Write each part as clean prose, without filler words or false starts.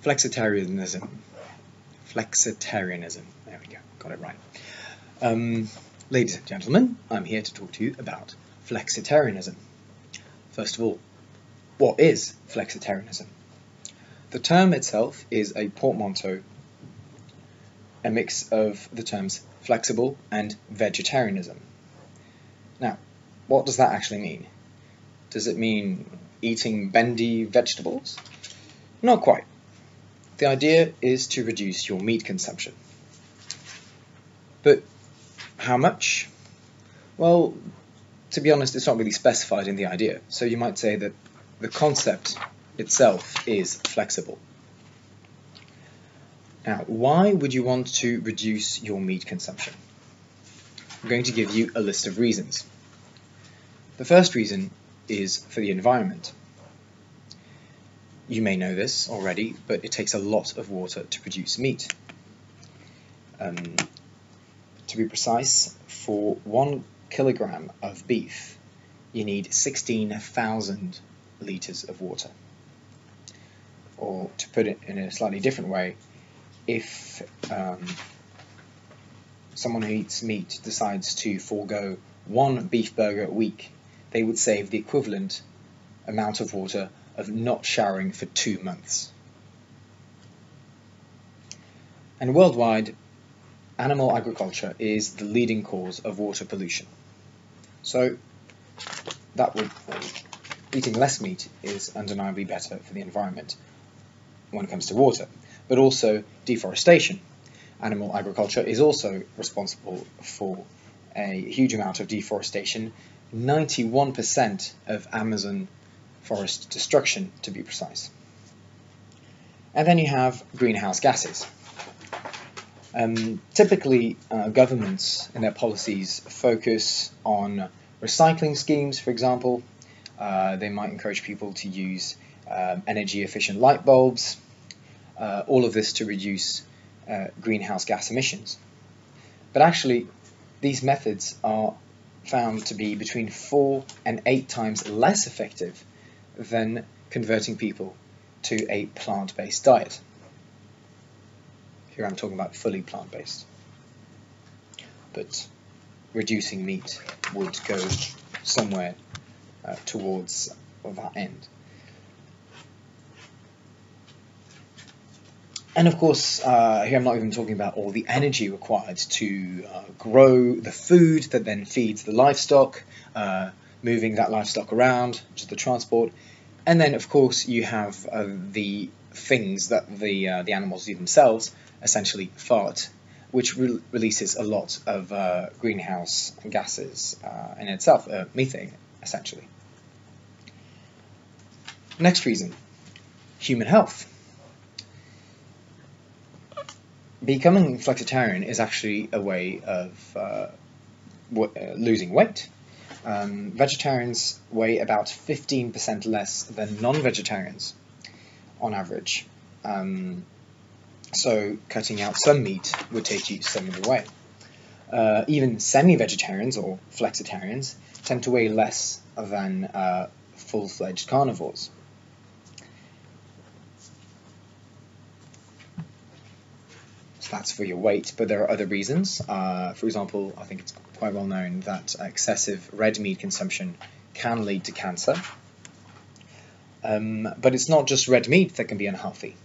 Flexitarianism. Flexitarianism. There we go. Got it right. Ladies and gentlemen, I'm here to talk to you about flexitarianism. First of all, what is flexitarianism? The term itself is a portmanteau, a mix of the terms flexible and vegetarianism. Now, what does that actually mean? Does it mean eating bendy vegetables? Not quite. The idea is to reduce your meat consumption. But how much? Well, to be honest, it's not really specified in the idea. So you might say that the concept itself is flexible. Now, why would you want to reduce your meat consumption? I'm going to give you a list of reasons. The first reason is for the environment. You may know this already, but it takes a lot of water to produce meat. To be precise, for 1 kilogram of beef, you need 16,000 litres of water. Or to put it in a slightly different way, if someone who eats meat decides to forego 1 beef burger a week, they would save the equivalent amount of water of not showering for 2 months. And worldwide, animal agriculture is the leading cause of water pollution. So eating less meat is undeniably better for the environment when it comes to water, but also deforestation. Animal agriculture is also responsible for a huge amount of deforestation, 91% of Amazon forest destruction, to be precise. And then you have greenhouse gases. Typically, governments in their policies focus on recycling schemes, for example. They might encourage people to use energy-efficient light bulbs, all of this to reduce greenhouse gas emissions. But actually, these methods are found to be between 4 and 8 times less effective than converting people to a plant-based diet. Here I'm talking about fully plant-based. But reducing meat would go somewhere towards that end. And of course, here I'm not even talking about all the energy required to grow the food that then feeds the livestock, moving that livestock around, which is the transport. And then, of course, you have the things that the animals do themselves, essentially fart, which releases a lot of greenhouse gases in itself, methane, essentially. Next reason, human health. Becoming flexitarian is actually a way of losing weight. Vegetarians weigh about 15% less than non-vegetarians on average. So cutting out some meat would take you some of the way. Even semi-vegetarians or flexitarians tend to weigh less than full-fledged carnivores. So that's for your weight, but there are other reasons. For example, I think it's quite well known that excessive red meat consumption can lead to cancer. But it's not just red meat that can be unhealthy.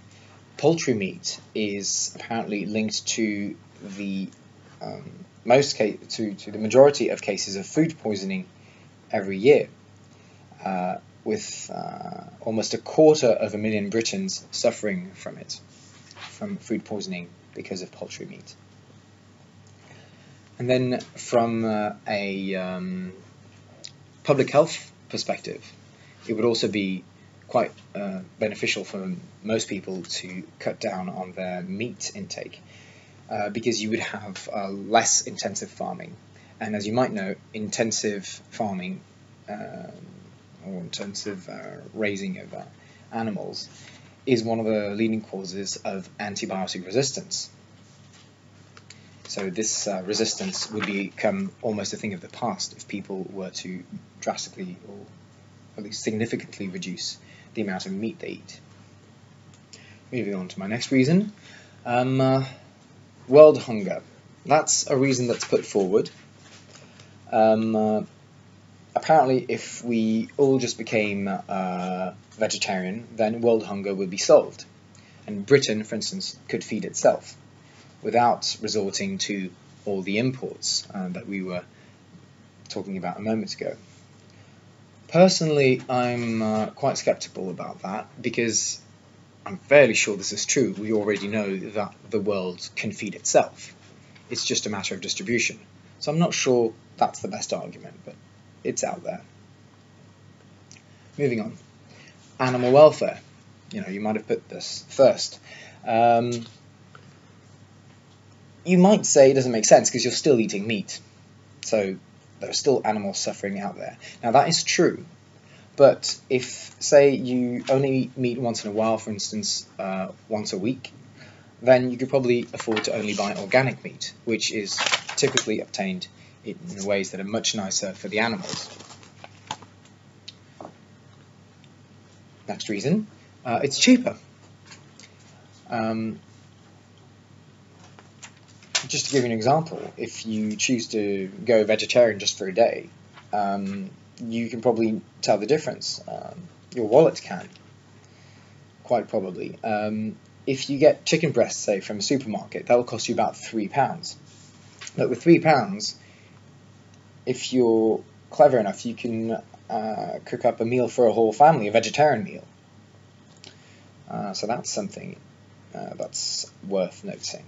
Poultry meat is apparently linked to the the majority of cases of food poisoning every year, with almost 250,000 Britons suffering from food poisoning because of poultry meat. And then from a public health perspective, it would also be quite beneficial for most people to cut down on their meat intake, because you would have less intensive farming. And as you might know, intensive farming or intensive raising of animals is one of the leading causes of antibiotic resistance. So this resistance would become almost a thing of the past if people were to drastically or at least significantly reduce the amount of meat they eat. moving on to my next reason. World hunger. That's a reason that's put forward. Apparently, if we all just became vegetarian, then world hunger would be solved. And Britain, for instance, could feed itself without resorting to all the imports that we were talking about a moment ago. Personally, I'm quite skeptical about that, because I'm fairly sure this is true. We already know that the world can feed itself. It's just a matter of distribution. So I'm not sure that's the best argument, but it's out there. Moving on. Animal welfare. You might have put this first. You might say it doesn't make sense because you're still eating meat. So there are still animals suffering out there. Now that is true. But if, say, you only eat meat once in a while, for instance, once a week, then you could probably afford to only buy organic meat, which is typically obtained in ways that are much nicer for the animals. Next reason, it's cheaper. Just to give you an example, if you choose to go vegetarian just for a day, you can probably tell the difference. Your wallet can, quite probably. If you get chicken breasts, say, from a supermarket, that will cost you about £3. But with £3, if you're clever enough, you can cook up a meal for a whole family, a vegetarian meal. So that's something that's worth noticing.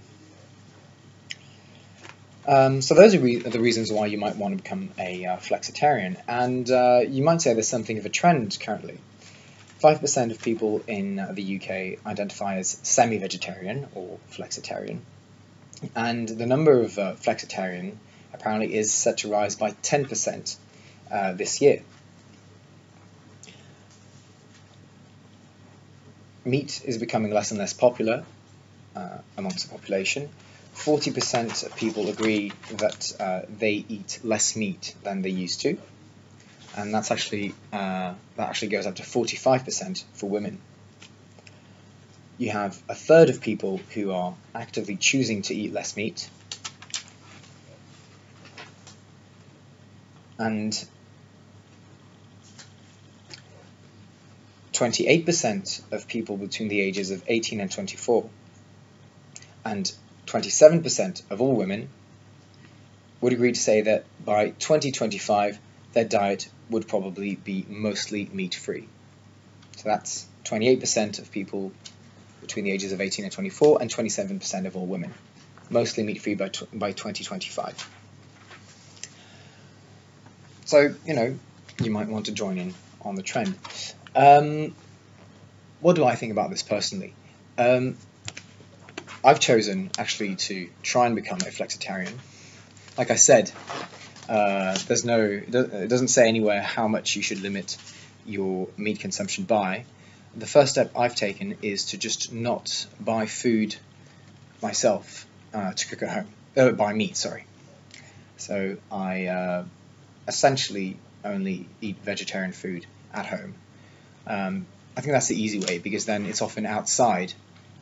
So those are the reasons why you might want to become a flexitarian, and you might say there's something of a trend currently. 5% of people in the UK identify as semi-vegetarian or flexitarian, and the number of flexitarian apparently is set to rise by 10% this year. Meat is becoming less and less popular amongst the population. 40% of people agree that they eat less meat than they used to, and that actually goes up to 45% for women. You have a third of people who are actively choosing to eat less meat, and 28% of people between the ages of 18 and 24, and 27% of all women would agree to say that by 2025 their diet would probably be mostly meat-free. So that's 28% of people between the ages of 18 and 24, and 27% of all women, mostly meat-free by 2025. So, you might want to join in on the trend. What do I think about this personally? I've chosen actually to try and become a flexitarian. Like I said, it doesn't say anywhere how much you should limit your meat consumption by. The first step I've taken is to just not buy food myself to cook at home. Buy meat, sorry. So I essentially only eat vegetarian food at home. I think that's the easy way, because then it's often outside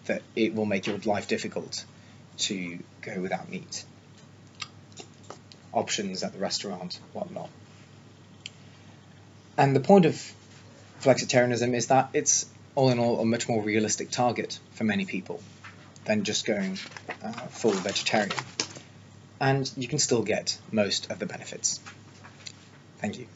that it will make your life difficult to go without meat. Options at the restaurant, whatnot. And the point of flexitarianism is that it's all in all a much more realistic target for many people than just going full vegetarian. And you can still get most of the benefits. Thank you.